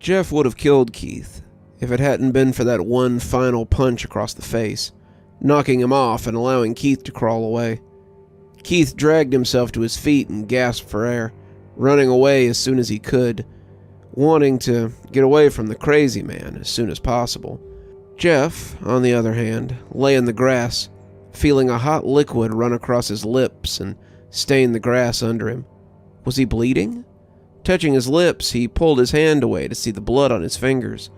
Jeff would have killed Keith if it hadn't been for that one final punch across the face, knocking him off and allowing Keith to crawl away. Keith dragged himself to his feet and gasped for air, running away as soon as he could, wanting to get away from the crazy man as soon as possible. Jeff, on the other hand, lay in the grass, feeling a hot liquid run across his lips and stain the grass under him. Was he bleeding? Touching his lips, he pulled his hand away to see the blood on his fingers.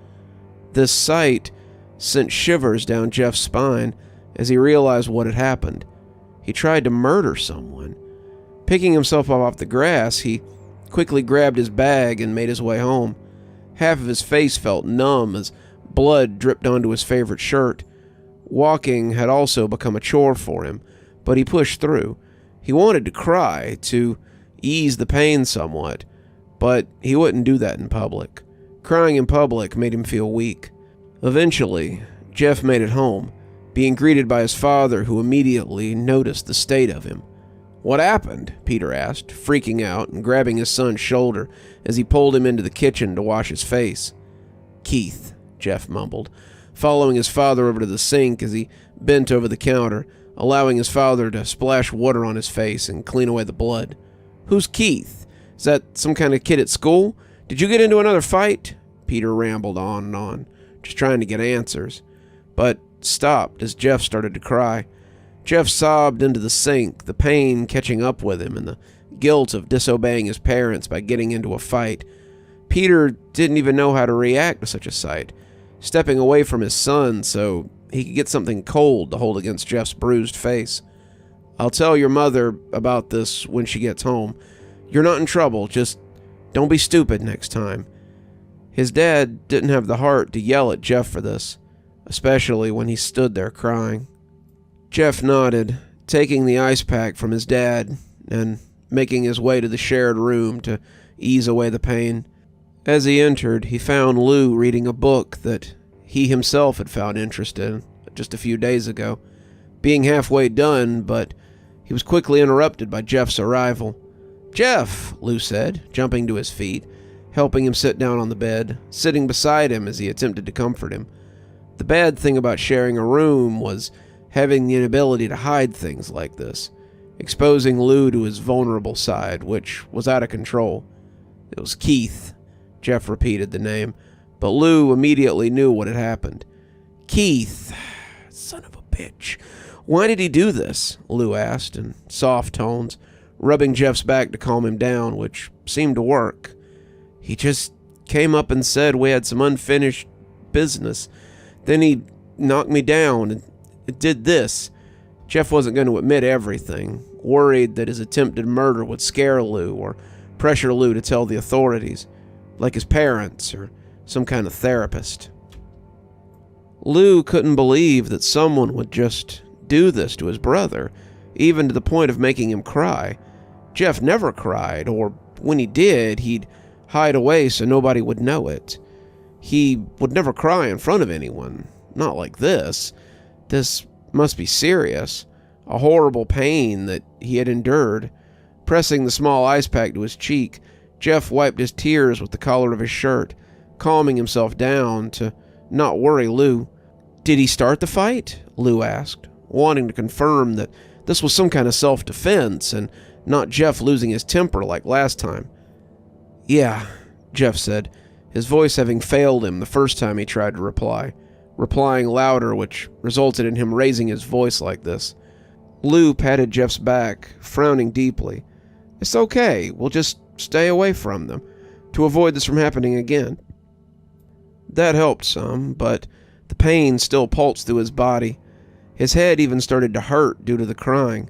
This sight sent shivers down Jeff's spine as he realized what had happened. He tried to murder someone. Picking himself up off the grass, he quickly grabbed his bag and made his way home. Half of his face felt numb as blood dripped onto his favorite shirt. Walking had also become a chore for him, but he pushed through. He wanted to cry to ease the pain somewhat, but he wouldn't do that in public. Crying in public made him feel weak. Eventually, Jeff made it home, being greeted by his father, who immediately noticed the state of him. "What happened?" Peter asked, freaking out and grabbing his son's shoulder as he pulled him into the kitchen to wash his face. "Keith," Jeff mumbled, following his father over to the sink as he bent over the counter, allowing his father to splash water on his face and clean away the blood. "Who's Keith? Is that some kind of kid at school? Did you get into another fight?" Peter rambled on and on, just trying to get answers, but stopped as Jeff started to cry. Jeff sobbed into the sink, the pain catching up with him and the guilt of disobeying his parents by getting into a fight. Peter didn't even know how to react to such a sight, stepping away from his son so he could get something cold to hold against Jeff's bruised face. "I'll tell your mother about this when she gets home. You're not in trouble, just don't be stupid next time." His dad didn't have the heart to yell at Jeff for this, especially when he stood there crying. Jeff nodded, taking the ice pack from his dad and making his way to the shared room to ease away the pain. As he entered, he found Lou reading a book that he himself had found interesting just a few days ago, being halfway done, but he was quickly interrupted by Jeff's arrival. "Jeff," Lou said, jumping to his feet, helping him sit down on the bed, sitting beside him as he attempted to comfort him. The bad thing about sharing a room was having the inability to hide things like this, exposing Lou to his vulnerable side, which was out of control. It was Keith. Jeff repeated the name, but Lou immediately knew what had happened. "Keith, son of a bitch. Why did he do this?" Lou asked in soft tones, rubbing Jeff's back to calm him down, which seemed to work. "He just came up and said we had some unfinished business. Then he knocked me down and did this." Jeff wasn't going to admit everything, worried that his attempted murder would scare Lou or pressure Lou to tell the authorities, like his parents or some kind of therapist. Lou couldn't believe that someone would just do this to his brother, even to the point of making him cry. Jeff never cried, or when he did, he'd hide away so nobody would know it. He would never cry in front of anyone, not like this. This must be serious, a horrible pain that he had endured. Pressing the small ice pack to his cheek, Jeff wiped his tears with the collar of his shirt, calming himself down to not worry Lou. "Did he start the fight?" Lou asked, wanting to confirm that this was some kind of self-defense and not Jeff losing his temper like last time. "Yeah," Jeff said, his voice having failed him the first time he tried to replying louder, which resulted in him raising his voice like this. Lou patted Jeff's back, frowning deeply. "It's okay, we'll just stay away from them, to avoid this from happening again." That helped some, but the pain still pulsed through his body. His head even started to hurt due to the crying.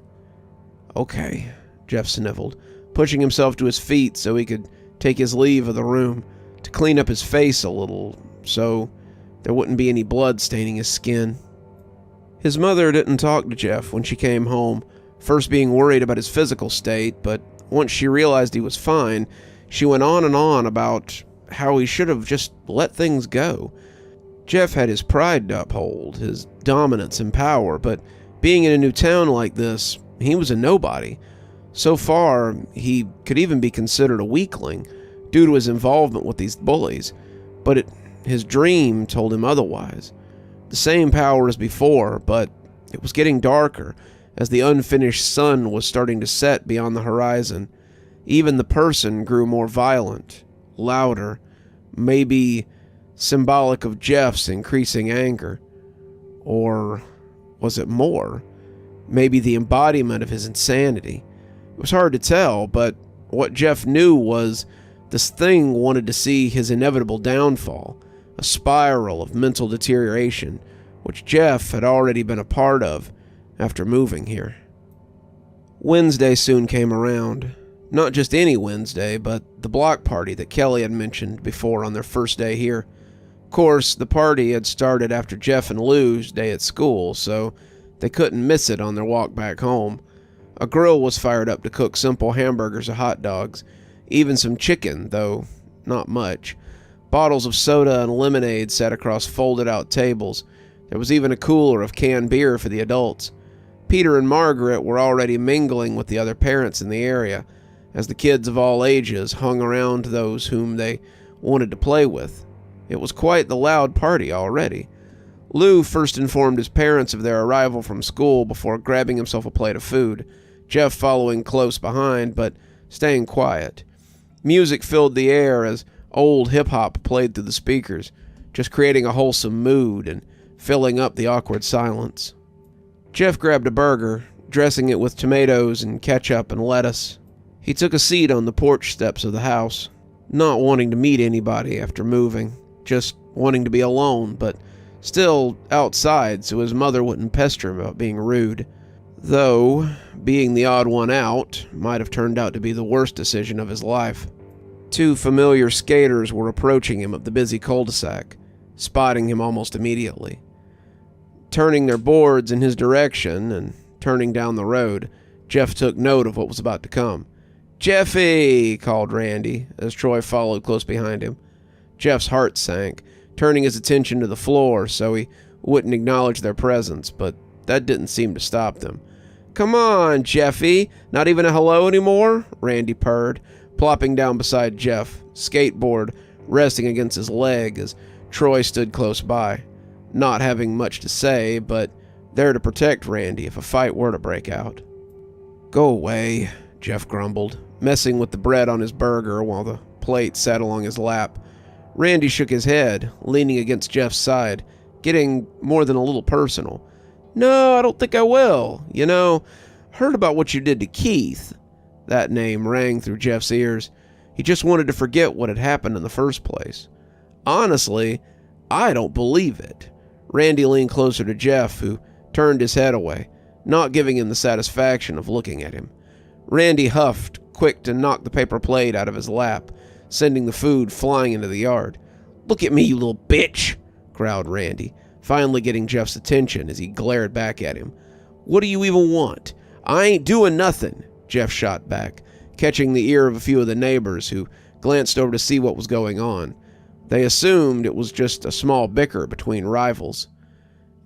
"Okay," Jeff sniffled, pushing himself to his feet so he could take his leave of the room, to clean up his face a little, so there wouldn't be any blood staining his skin. His mother didn't talk to Jeff when she came home, first being worried about his physical state, but once she realized he was fine, she went on and on about how he should have just let things go. Jeff had his pride to uphold, his dominance and power, but being in a new town like this, he was a nobody. So far, he could even be considered a weakling due to his involvement with these bullies, But his dream told him otherwise. The same power as before, but it was getting darker as the unfinished sun was starting to set beyond the horizon. Even the person grew more violent, louder, maybe symbolic of Jeff's increasing anger. Or was it more? Maybe the embodiment of his insanity. It was hard to tell, but what Jeff knew was this thing wanted to see his inevitable downfall, a spiral of mental deterioration, which Jeff had already been a part of after moving here. Wednesday soon came around. Not just any Wednesday, but the block party that Kelly had mentioned before on their first day here. Of course, the party had started after Jeff and Lou's day at school, so they couldn't miss it on their walk back home. A grill was fired up to cook simple hamburgers or hot dogs, even some chicken, though not much. Bottles of soda and lemonade sat across folded-out tables. There was even a cooler of canned beer for the adults. Peter and Margaret were already mingling with the other parents in the area, as the kids of all ages hung around those whom they wanted to play with. It was quite the loud party already. Lou first informed his parents of their arrival from school before grabbing himself a plate of food, Jeff following close behind, but staying quiet. Music filled the air as old hip-hop played through the speakers, just creating a wholesome mood and filling up the awkward silence. Jeff grabbed a burger, dressing it with tomatoes and ketchup and lettuce. He took a seat on the porch steps of the house, not wanting to meet anybody after moving, just wanting to be alone, but still outside so his mother wouldn't pester him about being rude. Though, being the odd one out might have turned out to be the worst decision of his life. Two familiar skaters were approaching him up the busy cul-de-sac, spotting him almost immediately. Turning their boards in his direction and turning down the road, Jeff took note of what was about to come. "Jeffy!" called Randy, as Troy followed close behind him. Jeff's heart sank, turning his attention to the floor so he wouldn't acknowledge their presence, but that didn't seem to stop them. "Come on, Jeffy! Not even a hello anymore?" Randy purred, plopping down beside Jeff, skateboard resting against his leg as Troy stood close by, not having much to say, but there to protect Randy if a fight were to break out. "Go away," Jeff grumbled, messing with the bread on his burger while the plate sat along his lap. Randy shook his head, leaning against Jeff's side, getting more than a little personal. "No, I don't think I will. You know, heard about what you did to Keith." That name rang through Jeff's ears. He just wanted to forget what had happened in the first place. "Honestly, I don't believe it." Randy leaned closer to Jeff, who turned his head away, not giving him the satisfaction of looking at him. Randy huffed, quick to knock the paper plate out of his lap, sending the food flying into the yard. "Look at me, you little bitch," growled Randy, finally getting Jeff's attention as he glared back at him. "What do you even want?" "I ain't doing nothing," Jeff shot back, catching the ear of a few of the neighbors who glanced over to see what was going on. They assumed it was just a small bicker between rivals.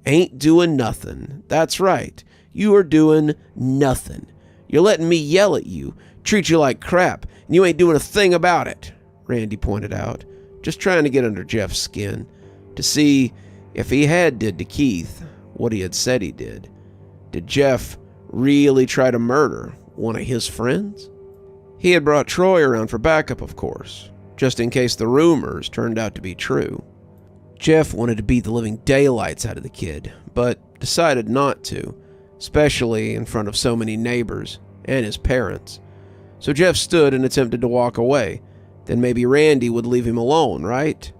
"Ain't doing nothing. That's right. You are doing nothing. You're letting me yell at you, treat you like crap, and you ain't doing a thing about it," Randy pointed out, just trying to get under Jeff's skin, to see if he had did to Keith what he had said he did. Did Jeff really try to murder one of his friends? He had brought Troy around for backup, of course, just in case the rumors turned out to be true. Jeff wanted to beat the living daylights out of the kid, but decided not to, especially in front of so many neighbors and his parents. So Jeff stood and attempted to walk away. Then maybe Randy would leave him alone, right?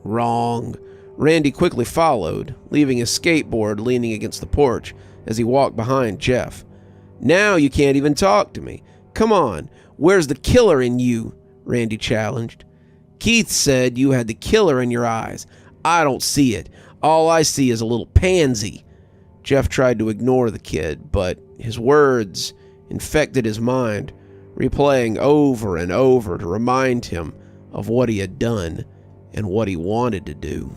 Wrong. Randy quickly followed, leaving his skateboard leaning against the porch as he walked behind Jeff. "Now you can't even talk to me. Come on, where's the killer in you?" Randy challenged. "Keith said you had the killer in your eyes. I don't see it. All I see is a little pansy." Jeff tried to ignore the kid, but his words infected his mind, replaying over and over to remind him of what he had done and what he wanted to do.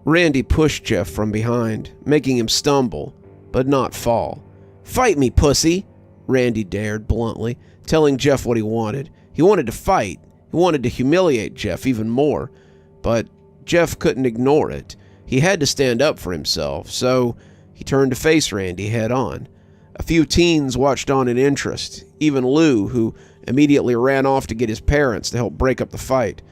Randy pushed Jeff from behind, making him stumble, but not fall. "Fight me, pussy," Randy dared bluntly, telling Jeff what he wanted. He wanted to fight. He wanted to humiliate Jeff even more. But Jeff couldn't ignore it. He had to stand up for himself, so he turned to face Randy head on. A few teens watched on in interest, even Lou, who immediately ran off to get his parents to help break up the fight.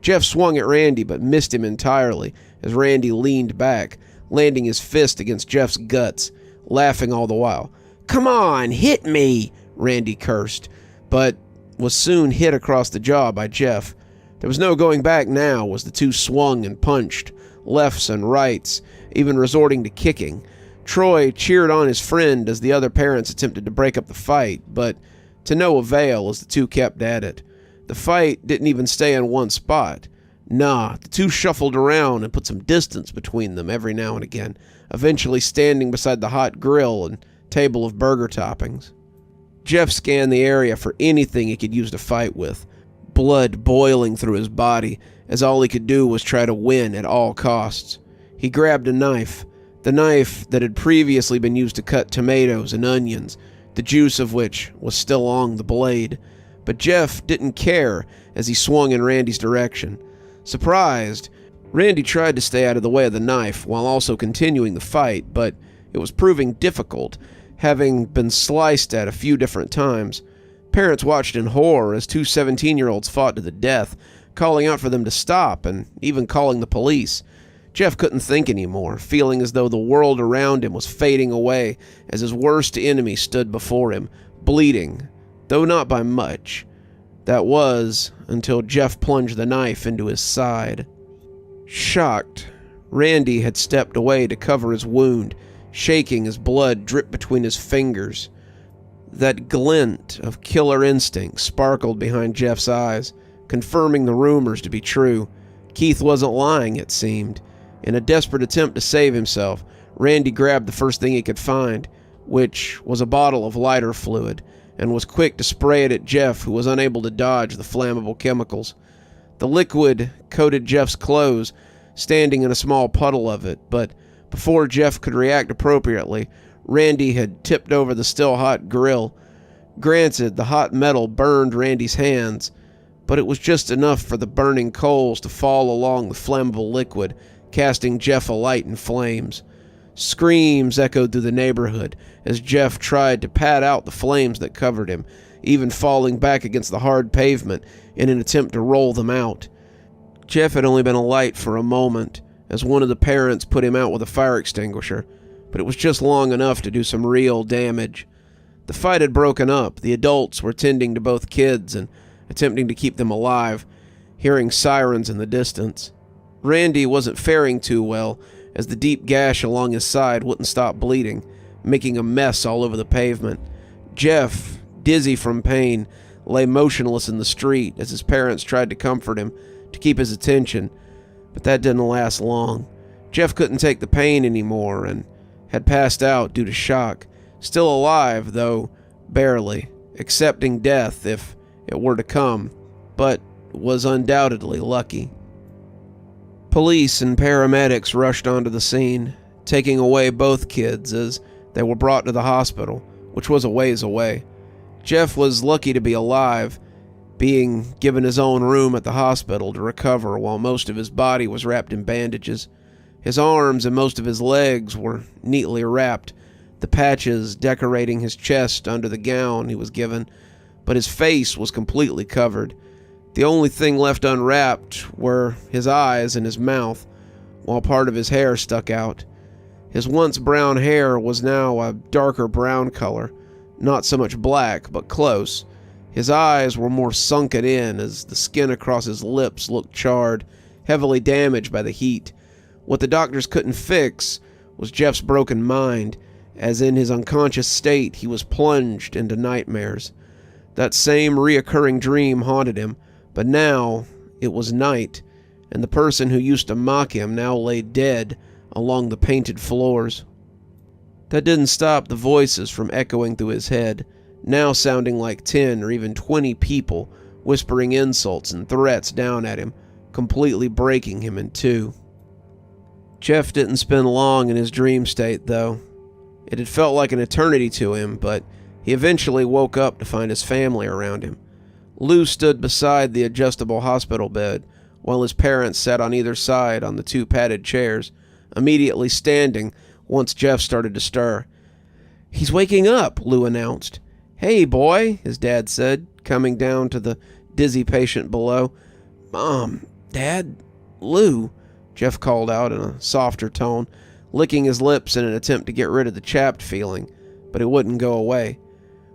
Jeff swung at Randy but missed him entirely as Randy leaned back, landing his fist against Jeff's guts, laughing all the while. "Come on, hit me!" Randy cursed, but was soon hit across the jaw by Jeff. There was no going back now as the two swung and punched, lefts and rights, even resorting to kicking. Troy cheered on his friend as the other parents attempted to break up the fight, but to no avail as the two kept at it. The fight didn't even stay in one spot. Nah, the two shuffled around and put some distance between them every now and again, eventually standing beside the hot grill and table of burger toppings. Jeff scanned the area for anything he could use to fight with, blood boiling through his body, as all he could do was try to win at all costs. He grabbed a knife, the knife that had previously been used to cut tomatoes and onions, the juice of which was still on the blade. But Jeff didn't care as he swung in Randy's direction. Surprised, Randy tried to stay out of the way of the knife while also continuing the fight, but it was proving difficult, having been sliced at a few different times. Parents watched in horror as two 17-year-olds fought to the death, calling out for them to stop and even calling the police. Jeff couldn't think anymore, feeling as though the world around him was fading away as his worst enemy stood before him, bleeding, though not by much. That was until Jeff plunged the knife into his side. Shocked, Randy had stepped away to cover his wound, shaking as blood dripped between his fingers. That glint of killer instinct sparkled behind Jeff's eyes, confirming the rumors to be true. Keith wasn't lying, it seemed. In a desperate attempt to save himself, Randy grabbed the first thing he could find, which was a bottle of lighter fluid, and was quick to spray it at Jeff, who was unable to dodge the flammable chemicals. The liquid coated Jeff's clothes, standing in a small puddle of it, but before Jeff could react appropriately, Randy had tipped over the still hot grill. Granted, the hot metal burned Randy's hands, but it was just enough for the burning coals to fall along the flammable liquid, casting Jeff alight in flames. Screams echoed through the neighborhood as Jeff tried to pat out the flames that covered him, even falling back against the hard pavement in an attempt to roll them out. Jeff had only been alight for a moment as one of the parents put him out with a fire extinguisher, but it was just long enough to do some real damage. The fight had broken up. The adults were tending to both kids and attempting to keep them alive, hearing sirens in the distance. Randy wasn't faring too well, as the deep gash along his side wouldn't stop bleeding, making a mess all over the pavement. Jeff, dizzy from pain, lay motionless in the street as his parents tried to comfort him to keep his attention, but that didn't last long. Jeff couldn't take the pain anymore and had passed out due to shock, still alive, though barely, accepting death if it were to come, but was undoubtedly lucky. Police and paramedics rushed onto the scene, taking away both kids as they were brought to the hospital, which was a ways away. Jeff was lucky to be alive, being given his own room at the hospital to recover while most of his body was wrapped in bandages. His arms and most of his legs were neatly wrapped, the patches decorating his chest under the gown he was given, but his face was completely covered. The only thing left unwrapped were his eyes and his mouth, while part of his hair stuck out. His once brown hair was now a darker brown color, not so much black, but close. His eyes were more sunken in as the skin across his lips looked charred, heavily damaged by the heat. What the doctors couldn't fix was Jeff's broken mind, as in his unconscious state he was plunged into nightmares. That same reoccurring dream haunted him, but now it was night, and the person who used to mock him now lay dead along the painted floors. That didn't stop the voices from echoing through his head, now sounding like 10 or even 20 people whispering insults and threats down at him, completely breaking him in two. Jeff didn't spend long in his dream state, though. It had felt like an eternity to him, but he eventually woke up to find his family around him. Lou stood beside the adjustable hospital bed, while his parents sat on either side on the two padded chairs, immediately standing once Jeff started to stir. "He's waking up," Lou announced. "Hey, boy," his dad said, coming down to the dizzy patient below. "Mom, Dad, Lou," Jeff called out in a softer tone, licking his lips in an attempt to get rid of the chapped feeling, but it wouldn't go away.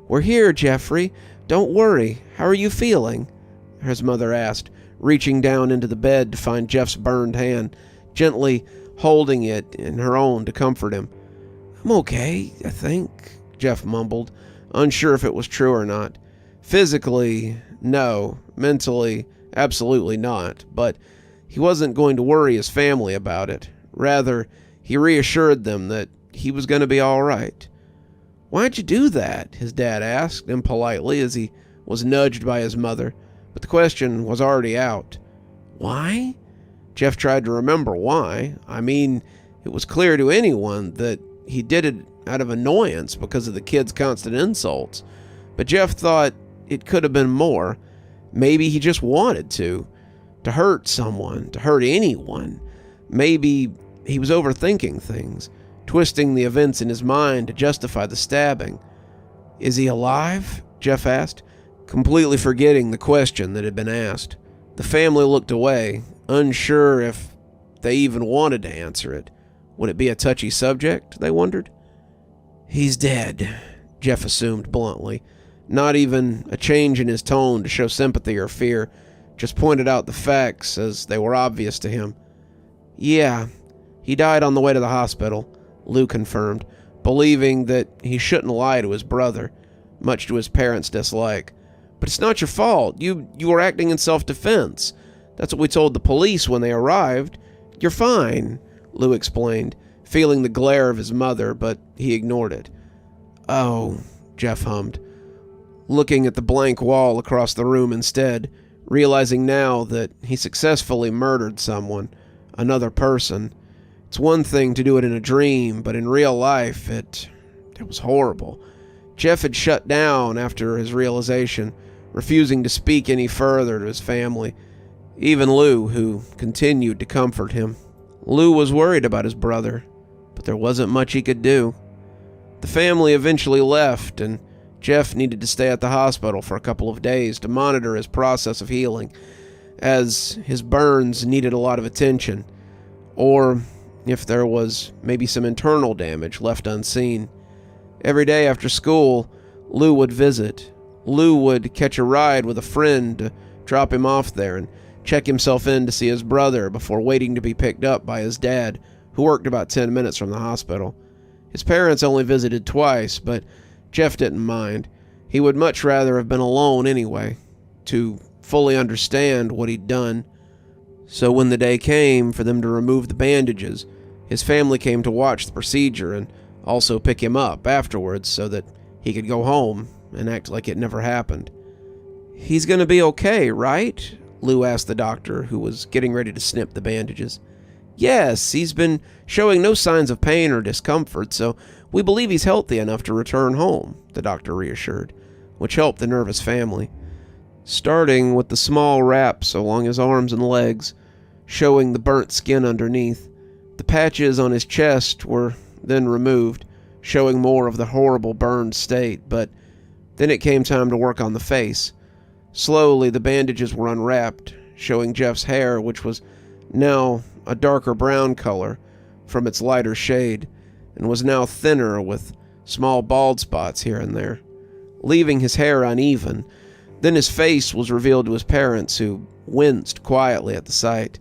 "We're here, Jeffrey. Don't worry. How are you feeling?" his mother asked, reaching down into the bed to find Jeff's burned hand, gently holding it in her own to comfort him. "I'm okay, I think," Jeff mumbled, unsure if it was true or not. Physically, no. Mentally, absolutely not. But he wasn't going to worry his family about it. Rather, he reassured them that he was going to be all right. "Why'd you do that?" his dad asked impolitely as he was nudged by his mother, but the question was already out. Why? Jeff tried to remember why. I mean, it was clear to anyone that he did it out of annoyance because of the kids' constant insults, but Jeff thought it could have been more. Maybe he just wanted to hurt someone, to hurt anyone. Maybe he was overthinking things, twisting the events in his mind to justify the stabbing. "Is he alive?" Jeff asked, completely forgetting the question that had been asked. The family looked away, unsure if they even wanted to answer it. Would it be a touchy subject, they wondered? "He's dead," Jeff assumed bluntly. Not even a change in his tone to show sympathy or fear, just pointed out the facts as they were obvious to him. "Yeah, he died on the way to the hospital," Lou confirmed, believing that he shouldn't lie to his brother, much to his parents' dislike. "But it's not your fault. You were acting in self-defense. That's what we told the police when they arrived. You're fine," Lou explained, feeling the glare of his mother, but he ignored it. "Oh," Jeff hummed, looking at the blank wall across the room instead, realizing now that he successfully murdered someone, another person. It's one thing to do it in a dream, but in real life, it was horrible. Jeff had shut down after his realization, refusing to speak any further to his family, even Lou, who continued to comfort him. Lou was worried about his brother, but there wasn't much he could do. The family eventually left, and Jeff needed to stay at the hospital for a couple of days to monitor his process of healing, as his burns needed a lot of attention, or if there was maybe some internal damage left unseen. Every day after school, Lou would visit. Lou would catch a ride with a friend to drop him off there and check himself in to see his brother before waiting to be picked up by his dad, who worked about 10 minutes from the hospital. His parents only visited twice, but Jeff didn't mind. He would much rather have been alone anyway, to fully understand what he'd done. So when the day came for them to remove the bandages, his family came to watch the procedure and also pick him up afterwards so that he could go home and act like it never happened. "He's gonna be okay, right?" Lou asked the doctor, who was getting ready to snip the bandages. "Yes, he's been showing no signs of pain or discomfort, so we believe he's healthy enough to return home," the doctor reassured, which helped the nervous family. Starting with the small wraps along his arms and legs, showing the burnt skin underneath. The patches on his chest were then removed, showing more of the horrible burned state, but then it came time to work on the face. Slowly, the bandages were unwrapped, showing Jeff's hair, which was now a darker brown color from its lighter shade, and was now thinner with small bald spots here and there, leaving his hair uneven. Then his face was revealed to his parents, who winced quietly at the sight.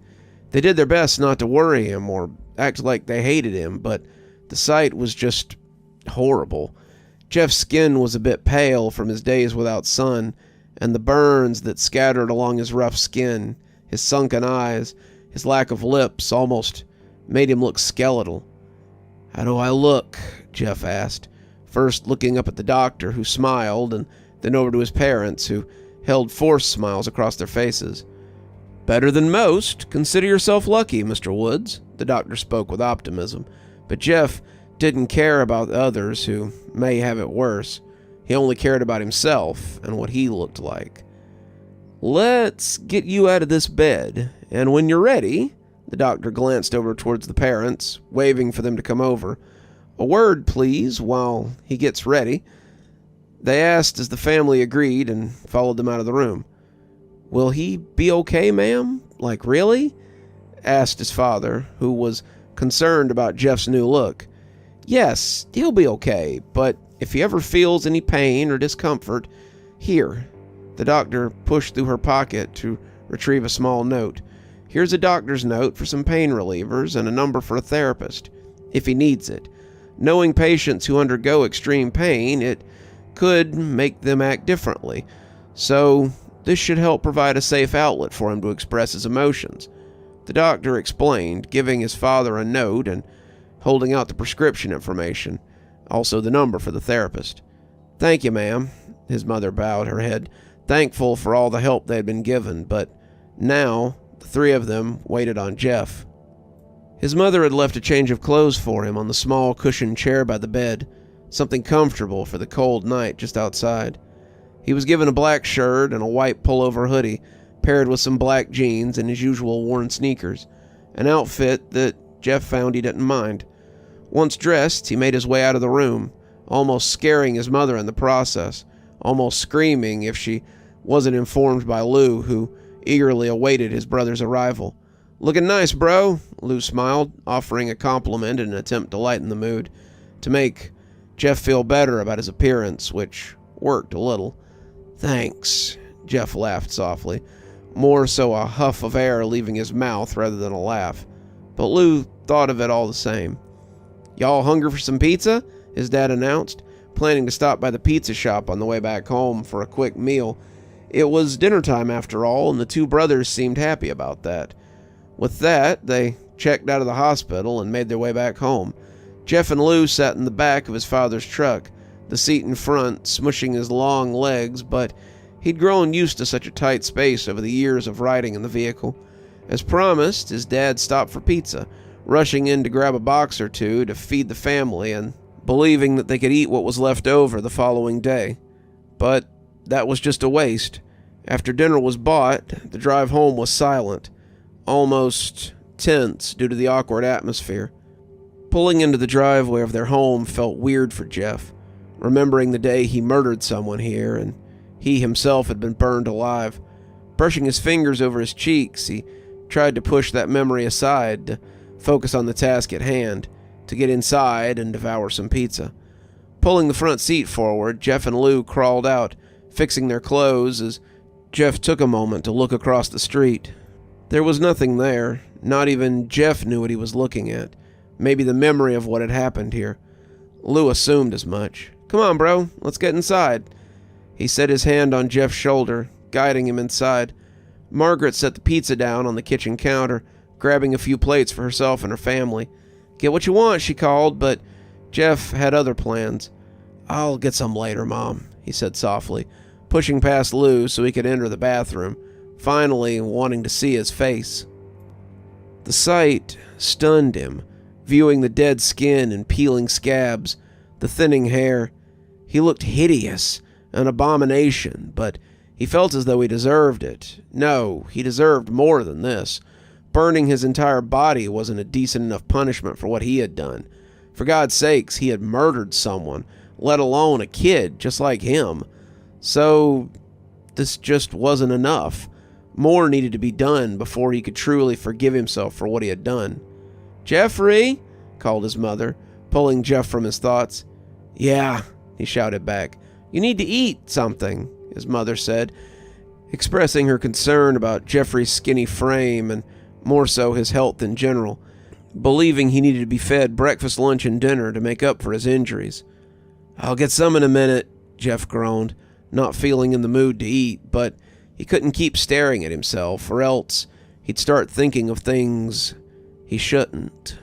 They did their best not to worry him or act like they hated him, but the sight was just horrible. Jeff's skin was a bit pale from his days without sun, and the burns that scattered along his rough skin, his sunken eyes, his lack of lips almost made him look skeletal. "How do I look?" Jeff asked, first looking up at the doctor, who smiled, and then over to his parents, who held forced smiles across their faces. "Better than most. Consider yourself lucky, Mr. Woods," the doctor spoke with optimism, but Jeff didn't care about others who may have it worse. He only cared about himself and what he looked like. Let's get you out of this bed, and when you're ready," the doctor glanced over towards the parents, waving for them to come over. "A word, please, while he gets ready." They asked as the family agreed and followed them out of the room. "Will he be okay, ma'am? Like, really?" asked his father, who was concerned about Jeff's new look. "Yes, he'll be okay, but if he ever feels any pain or discomfort, here." The doctor pushed through her pocket to retrieve a small note. "Here's a doctor's note for some pain relievers and a number for a therapist, if he needs it. Knowing patients who undergo extreme pain, it could make them act differently. So this should help provide a safe outlet for him to express his emotions." The doctor explained, giving his father a note and holding out the prescription information, also the number for the therapist. "Thank you, ma'am." His mother bowed her head, thankful for all the help they had been given, but now the three of them waited on Jeff. His mother had left a change of clothes for him on the small cushioned chair by the bed, something comfortable for the cold night just outside. He was given a black shirt and a white pullover hoodie, paired with some black jeans and his usual worn sneakers, an outfit that Jeff found he didn't mind. Once dressed, he made his way out of the room, almost scaring his mother in the process, almost screaming if she wasn't informed by Lou, who eagerly awaited his brother's arrival. "Looking nice, bro," Lou smiled, offering a compliment in an attempt to lighten the mood, to make Jeff feel better about his appearance, which worked a little. "Thanks," Jeff laughed softly, more so a huff of air leaving his mouth rather than a laugh. But Lou thought of it all the same. "Y'all hungry for some pizza?" his dad announced, planning to stop by the pizza shop on the way back home for a quick meal. It was dinner time after all, and the two brothers seemed happy about that. With that, they checked out of the hospital and made their way back home. Jeff and Lou sat in the back of his father's truck, the seat in front smushing his long legs, but he'd grown used to such a tight space over the years of riding in the vehicle. As promised, his dad stopped for pizza, rushing in to grab a box or two to feed the family and believing that they could eat what was left over the following day. But that was just a waste. After dinner was bought, the drive home was silent, almost tense due to the awkward atmosphere. Pulling into the driveway of their home felt weird for Jeff, remembering the day he murdered someone here, and he himself had been burned alive. Brushing his fingers over his cheeks, he tried to push that memory aside to focus on the task at hand, to get inside and devour some pizza. Pulling the front seat forward, Jeff and Lou crawled out, fixing their clothes as Jeff took a moment to look across the street. There was nothing there. Not even Jeff knew what he was looking at. Maybe the memory of what had happened here. Lou assumed as much. "Come on, bro, let's get inside." He set his hand on Jeff's shoulder, guiding him inside. Margaret set the pizza down on the kitchen counter, grabbing a few plates for herself and her family. "Get what you want," she called, but Jeff had other plans. "I'll get some later, Mom," he said softly, pushing past Lou so he could enter the bathroom, finally wanting to see his face. The sight stunned him, viewing the dead skin and peeling scabs, the thinning hair. He looked hideous, an abomination, but he felt as though he deserved it. No, he deserved more than this. Burning his entire body wasn't a decent enough punishment for what he had done. For God's sakes, he had murdered someone, let alone a kid just like him. So this just wasn't enough. More needed to be done before he could truly forgive himself for what he had done. "Jeffrey," called his mother, pulling Jeff from his thoughts. "Yeah," he shouted back. "You need to eat something," his mother said, expressing her concern about Jeffrey's skinny frame and more so his health in general, believing he needed to be fed breakfast, lunch, and dinner to make up for his injuries. "I'll get some in a minute," Jeff groaned, not feeling in the mood to eat, but he couldn't keep staring at himself, or else he'd start thinking of things he shouldn't.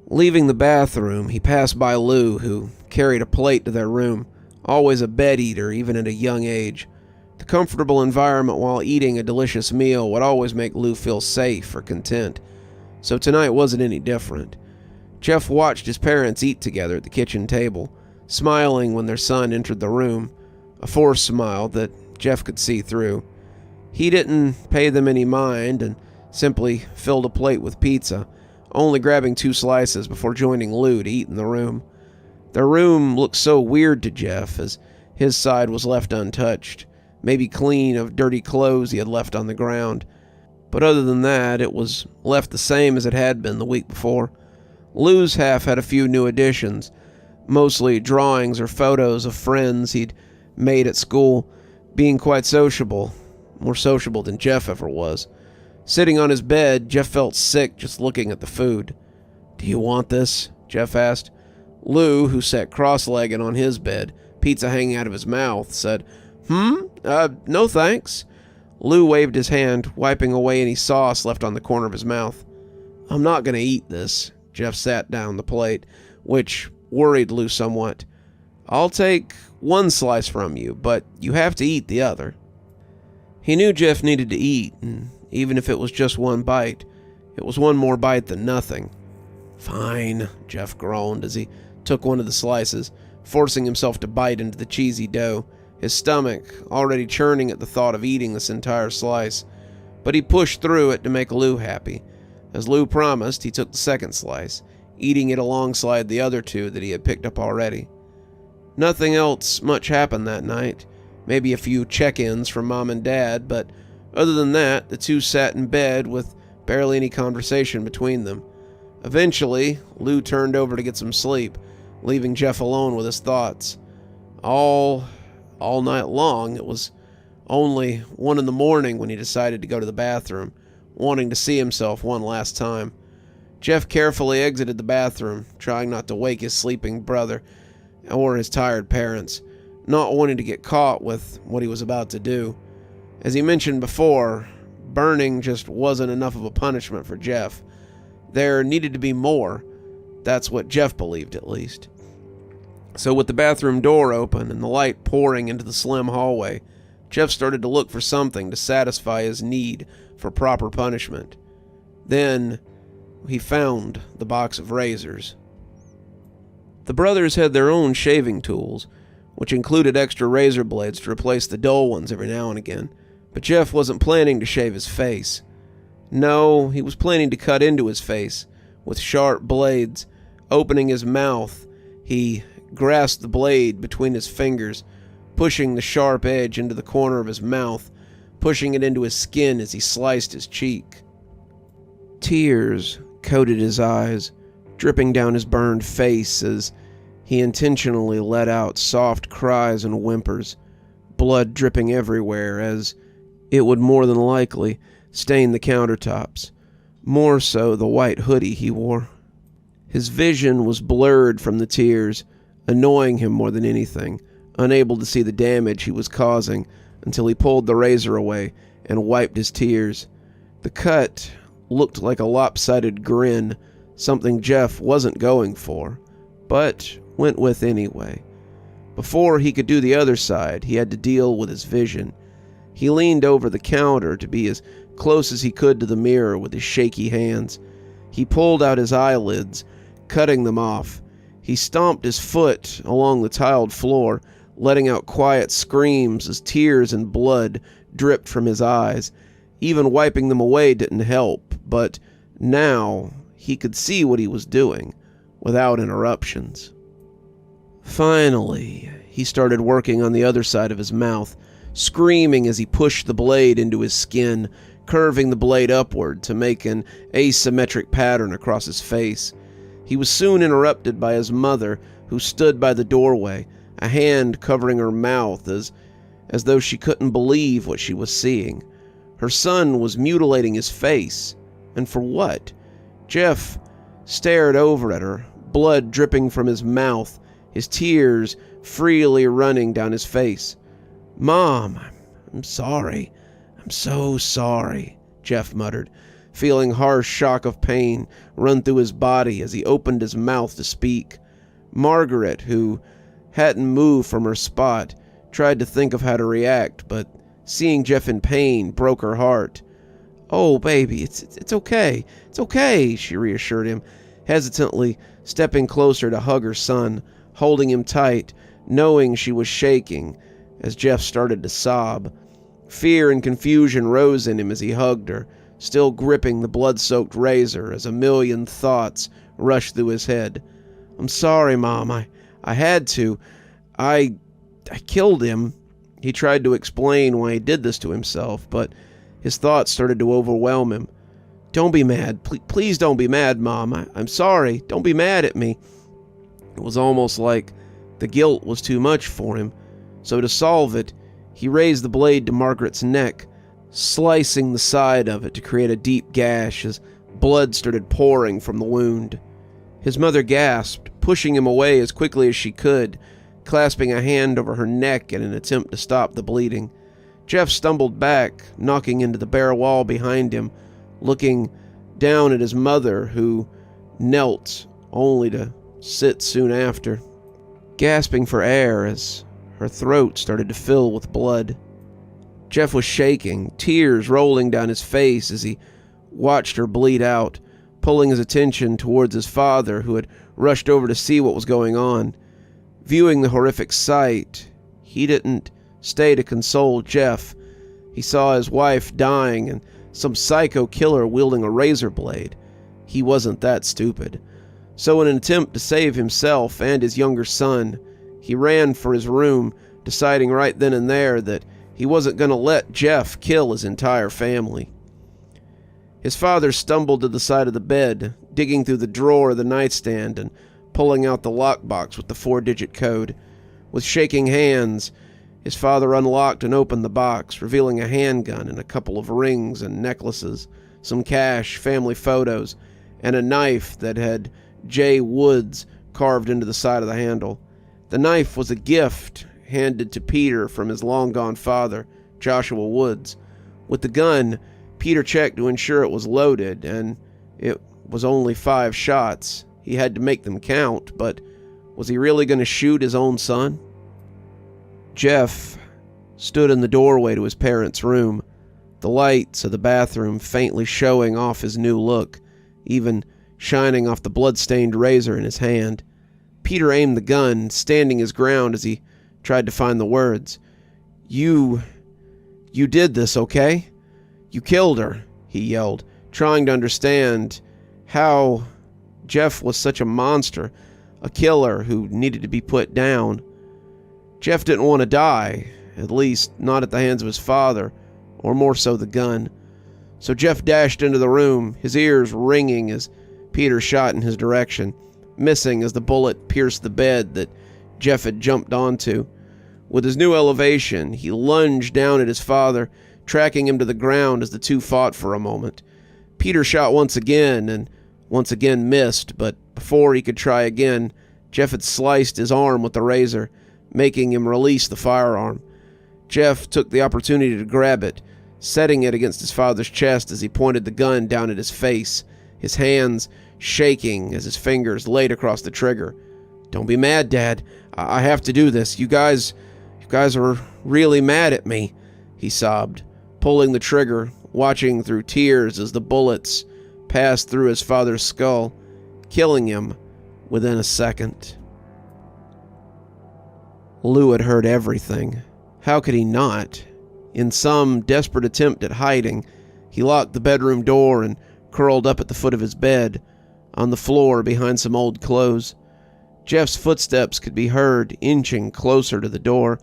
Leaving the bathroom, he passed by Lou, who carried a plate to their room, always a bed eater even at a young age. The comfortable environment while eating a delicious meal would always make Lou feel safe or content, so tonight wasn't any different. Jeff watched his parents eat together at the kitchen table, smiling when their son entered the room, a forced smile that Jeff could see through. He didn't pay them any mind and simply filled a plate with pizza, only grabbing 2 slices before joining Lou to eat in the room. Their room looked so weird to Jeff as his side was left untouched, maybe clean of dirty clothes he had left on the ground. But other than that, it was left the same as it had been the week before. Lou's half had a few new additions, mostly drawings or photos of friends he'd made at school, being quite sociable, more sociable than Jeff ever was. Sitting on his bed, Jeff felt sick just looking at the food. "Do you want this?" Jeff asked. Lou, who sat cross-legged on his bed, pizza hanging out of his mouth, said, No thanks." Lou waved his hand, wiping away any sauce left on the corner of his mouth. "I'm not going to eat this." Jeff sat down the plate, which worried Lou somewhat. "I'll take 1 slice from you, but you have to eat the other." He knew Jeff needed to eat, and even if it was just 1 bite, it was 1 more bite than nothing. "Fine," Jeff groaned as he took 1 of the slices, forcing himself to bite into the cheesy dough, his stomach already churning at the thought of eating this entire slice. But he pushed through it to make Lou happy. As Lou promised, he took the 2nd slice, eating it alongside the other 2 that he had picked up already. Nothing else much happened that night. Maybe a few check-ins from Mom and Dad, but other than that, the 2 sat in bed with barely any conversation between them. Eventually, Lou turned over to get some sleep, leaving Jeff alone with his thoughts. All night long, it was only 1 in the morning when he decided to go to the bathroom, wanting to see himself 1 last time. Jeff carefully exited the bathroom, trying not to wake his sleeping brother or his tired parents, not wanting to get caught with what he was about to do. As he mentioned before, burning just wasn't enough of a punishment for Jeff. There needed to be more. That's what Jeff believed, at least. So with the bathroom door open and the light pouring into the slim hallway, Jeff started to look for something to satisfy his need for proper punishment. Then he found the box of razors. The brothers had their own shaving tools, which included extra razor blades to replace the dull ones every now and again. But Jeff wasn't planning to shave his face. No, he was planning to cut into his face with sharp blades. Opening his mouth, he grasped the blade between his fingers, pushing the sharp edge into the corner of his mouth, pushing it into his skin as he sliced his cheek. Tears coated his eyes, dripping down his burned face as he intentionally let out soft cries and whimpers, blood dripping everywhere as it would more than likely stain the countertops, more so the white hoodie he wore. His vision was blurred from the tears, annoying him more than anything, unable to see the damage he was causing until he pulled the razor away and wiped his tears. The cut looked like a lopsided grin, something Jeff wasn't going for, but went with anyway. Before he could do the other side, he had to deal with his vision. He leaned over the counter to be as close as he could to the mirror with his shaky hands. He pulled out his eyelids, cutting them off. He stomped his foot along the tiled floor, letting out quiet screams as tears and blood dripped from his eyes. Even wiping them away didn't help, but now he could see what he was doing, without interruptions. Finally, he started working on the other side of his mouth, screaming as he pushed the blade into his skin, curving the blade upward to make an asymmetric pattern across his face. He was soon interrupted by his mother, who stood by the doorway, a hand covering her mouth as though she couldn't believe what she was seeing. Her son was mutilating his face. And for what? Jeff stared over at her, blood dripping from his mouth, his tears freely running down his face. "Mom, I'm sorry. I'm so sorry," Jeff muttered, feeling harsh shock of pain run through his body as he opened his mouth to speak. Margaret, who hadn't moved from her spot, tried to think of how to react, but seeing Jeff in pain broke her heart. "Oh, baby, it's okay. It's okay," she reassured him, hesitantly stepping closer to hug her son, holding him tight, knowing she was shaking as Jeff started to sob. Fear and confusion rose in him as he hugged her, still gripping the blood-soaked razor as a million thoughts rushed through his head. "I'm sorry, Mom. I had to. I killed him." He tried to explain why he did this to himself, but his thoughts started to overwhelm him. "Don't be mad. Please don't be mad, Mom. I'm sorry. Don't be mad at me." It was almost like the guilt was too much for him, so to solve it, he raised the blade to Margaret's neck, slicing the side of it to create a deep gash as blood started pouring from the wound. His mother gasped, pushing him away as quickly as she could, clasping a hand over her neck in an attempt to stop the bleeding. Jeff stumbled back, knocking into the bare wall behind him, looking down at his mother, who knelt, only to sit soon after, gasping for air as her throat started to fill with blood. Jeff was shaking, tears rolling down his face as he watched her bleed out, pulling his attention towards his father, who had rushed over to see what was going on. Viewing the horrific sight, he didn't stay to console Jeff. He saw his wife dying and some psycho killer wielding a razor blade. He wasn't that stupid. So in an attempt to save himself and his younger son, he ran for his room, deciding right then and there that he wasn't going to let Jeff kill his entire family. His father stumbled to the side of the bed, digging through the drawer of the nightstand and pulling out the lockbox with the 4-digit code. With shaking hands, his father unlocked and opened the box, revealing a handgun and a couple of rings and necklaces, some cash, family photos, and a knife that had J. Woods carved into the side of the handle. The knife was a gift handed to Peter from his long-gone father, Joshua Woods. With the gun, Peter checked to ensure it was loaded, and it was only 5 shots. He had to make them count, but was he really going to shoot his own son? Jeff stood in the doorway to his parents' room, the lights of the bathroom faintly showing off his new look, even shining off the blood-stained razor in his hand. Peter aimed the gun, standing his ground as he tried to find the words. You did this, okay? You killed her," he yelled, trying to understand how Jeff was such a monster, a killer who needed to be put down. Jeff didn't want to die, at least not at the hands of his father, or more so the gun. So Jeff dashed into the room, his ears ringing as Peter shot in his direction, missing as the bullet pierced the bed that Jeff had jumped onto. With his new elevation, he lunged down at his father, tracking him to the ground as the two fought for a moment. Peter shot once again, and once again missed, but before he could try again, Jeff had sliced his arm with the razor, making him release the firearm. Jeff took the opportunity to grab it, setting it against his father's chest as he pointed the gun down at his face, his hands shaking as his fingers laid across the trigger. "Don't be mad, Dad. I have to do this. You guys are really mad at me," he sobbed, pulling the trigger, watching through tears as the bullets passed through his father's skull, killing him within a second. Lou had heard everything. How could he not? In some desperate attempt at hiding, he locked the bedroom door and curled up at the foot of his bed, on the floor behind some old clothes. Jeff's footsteps could be heard inching closer to the door.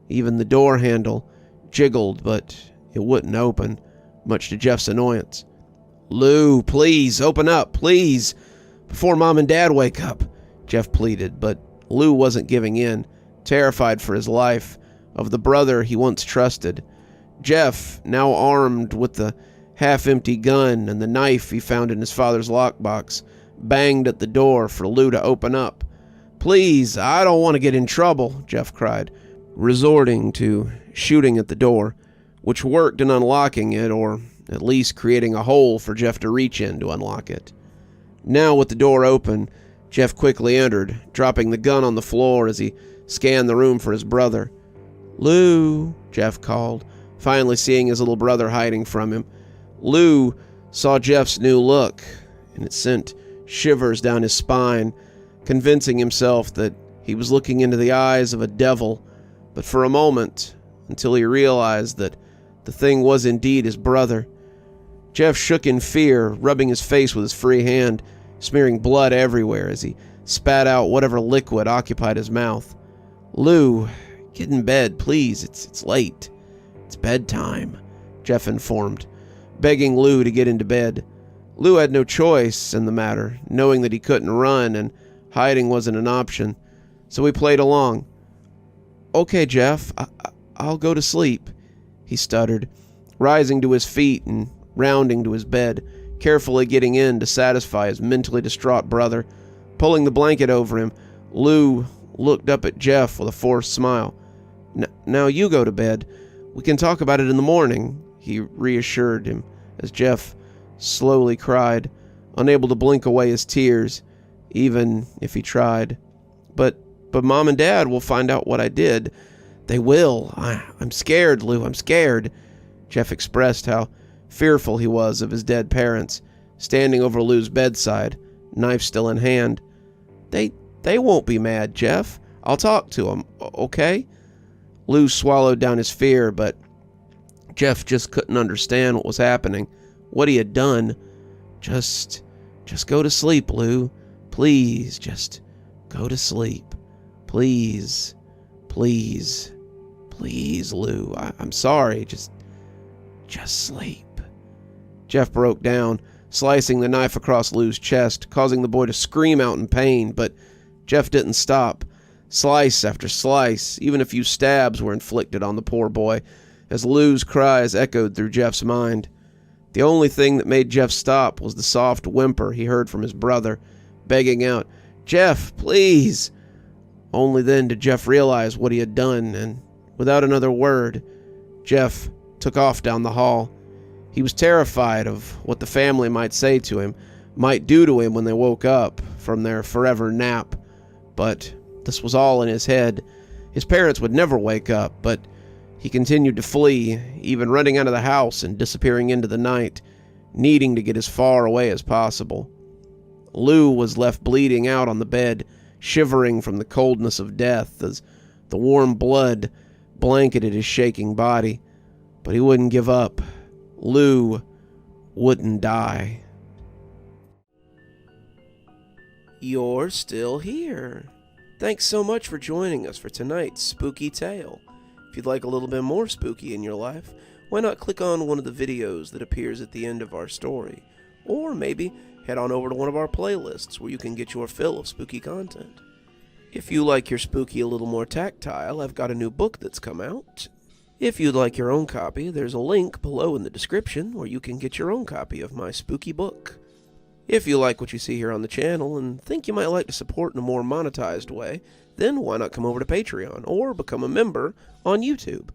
Even the door handle jiggled, but it wouldn't open, much to Jeff's annoyance. "Lou, please, open up, please, before Mom and Dad wake up," Jeff pleaded, but Lou wasn't giving in, terrified for his life, of the brother he once trusted. Jeff, now armed with the half-empty gun and the knife he found in his father's lockbox, banged at the door for Lou to open up. "Please, I don't want to get in trouble," Jeff cried, resorting to shooting at the door, which worked in unlocking it, or at least creating a hole for Jeff to reach in to unlock it. Now with the door open, Jeff quickly entered, dropping the gun on the floor as he scanned the room for his brother. "Lou," Jeff called, finally seeing his little brother hiding from him. Lou saw Jeff's new look, and it sent shivers down his spine, convincing himself that he was looking into the eyes of a devil, but for a moment, until he realized that The thing was indeed his brother. Jeff shook in fear, rubbing his face with his free hand, smearing blood everywhere as he spat out whatever liquid occupied his mouth. "Lou, get in bed, please. It's late." "It's bedtime," Jeff informed, begging Lou to get into bed. Lou had no choice in the matter, knowing that he couldn't run and hiding wasn't an option, so he played along. "Okay, Jeff, I'll go to sleep," he stuttered, rising to his feet and rounding to his bed, carefully getting in to satisfy his mentally distraught brother. Pulling the blanket over him, Lou looked up at Jeff with a forced smile. Now you go to bed. We can talk about it in the morning," he reassured him as Jeff slowly cried, unable to blink away his tears, even if he tried. But Mom and Dad will find out what I did." "They will. I'm scared, Lou, I'm scared." Jeff expressed how fearful he was of his dead parents, standing over Lou's bedside, knife still in hand. They won't be mad, Jeff. I'll talk to them, okay?" Lou swallowed down his fear, but Jeff just couldn't understand what was happening, what he had done. Just go to sleep, Lou. Please, just go to sleep. Please, please, please, Lou. I'm sorry. Just sleep. Jeff broke down, slicing the knife across Lou's chest, causing the boy to scream out in pain, but Jeff didn't stop. Slice after slice, even a few stabs were inflicted on the poor boy, as Lou's cries echoed through Jeff's mind. The only thing that made Jeff stop was the soft whimper he heard from his brother, begging out, "Jeff, please!" Only then did Jeff realize what he had done, and without another word, Jeff took off down the hall. He was terrified of what the family might say to him, might do to him when they woke up from their forever nap. But this was all in his head. His parents would never wake up, but he continued to flee, even running out of the house and disappearing into the night, needing to get as far away as possible. Lou was left bleeding out on the bed, shivering from the coldness of death as the warm blood blanketed his shaking body. But he wouldn't give up. Lou wouldn't die. You're still here. Thanks so much for joining us for tonight's spooky tale. If you'd like a little bit more spooky in your life, why not click on one of the videos that appears at the end of our story? Or maybe head on over to one of our playlists where you can get your fill of spooky content. If you like your spooky a little more tactile, I've got a new book that's come out. If you'd like your own copy, there's a link below in the description where you can get your own copy of my spooky book. If you like what you see here on the channel and think you might like to support in a more monetized way, then why not come over to Patreon or become a member on YouTube?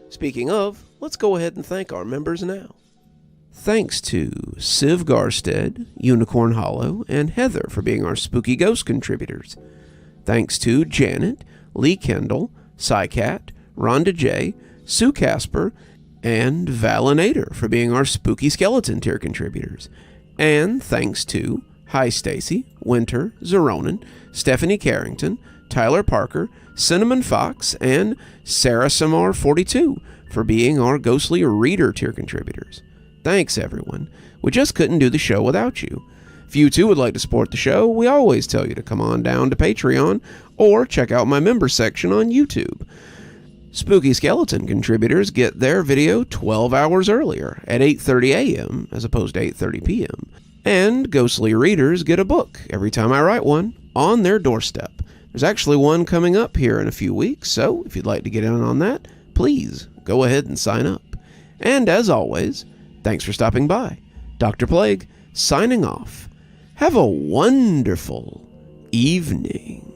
Speaking of, let's go ahead and thank our members now. Thanks to Civ Garstad, Unicorn Hollow, and Heather for being our Spooky Ghost contributors. Thanks to Janet, Lee Kendall, Saikat, Ronda J, Sue Casper, and Valinator for being our Spooky Skeleton tier contributors. And thanks to Hi Stacy, Winter, Xaronan, Stephanie Carrington, Tyler Parker, Cinnamon Fox, and Sarah Samar 42 for being our Ghostly Reader tier contributors. Thanks, everyone. We just couldn't do the show without you. If you too would like to support the show, we always tell you to come on down to Patreon or check out my member section on YouTube. Spooky Skeleton contributors get their video 12 hours earlier at 8:30 a.m. as opposed to 8:30 p.m. And Ghostly Readers get a book every time I write one on their doorstep. There's actually one coming up here in a few weeks, so if you'd like to get in on that, please go ahead and sign up. And as always, thanks for stopping by. Dr. Plague, signing off. Have a wonderful evening.